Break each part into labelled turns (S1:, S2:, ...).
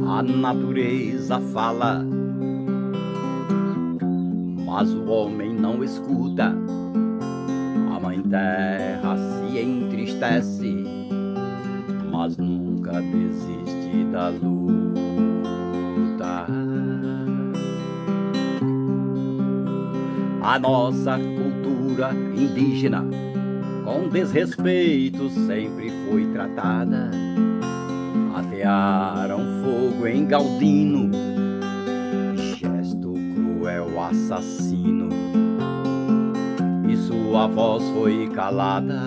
S1: A natureza fala, mas o homem não escuta. A mãe terra se entristece, mas nunca desiste da luta. A nossa cultura indígena, com desrespeito, sempre foi tratada. Atearam fogo em Galdino, gesto cruel assassino, e sua voz foi calada.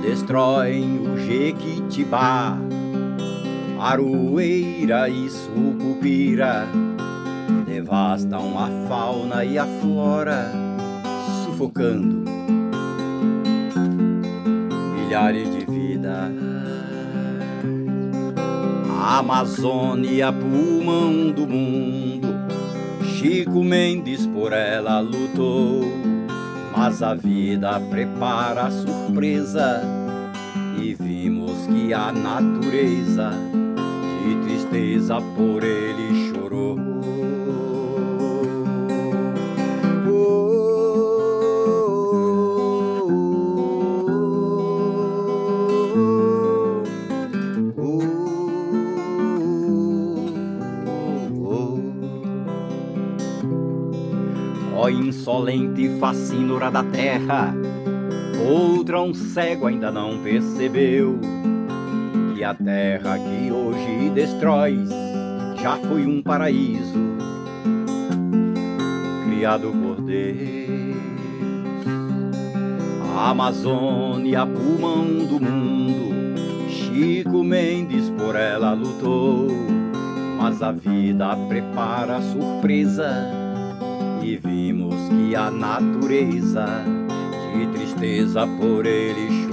S1: Destroem o Jequitibá, Aroeira e Sucupira, devastam a fauna e a flora, sufocando milhares de vidas. A Amazônia, pulmão do mundo, Chico Mendes por ela lutou, mas a vida prepara a surpresa, e vimos que a natureza de tristeza por ele chorou. Ó insolente fascínora da terra, outra um cego ainda não percebeu que a terra que hoje destróis já foi um paraíso criado por Deus. A Amazônia, pulmão do mundo, Chico Mendes por ela lutou, mas a vida prepara a surpresa, e vimos que a natureza de tristeza por ele chorou.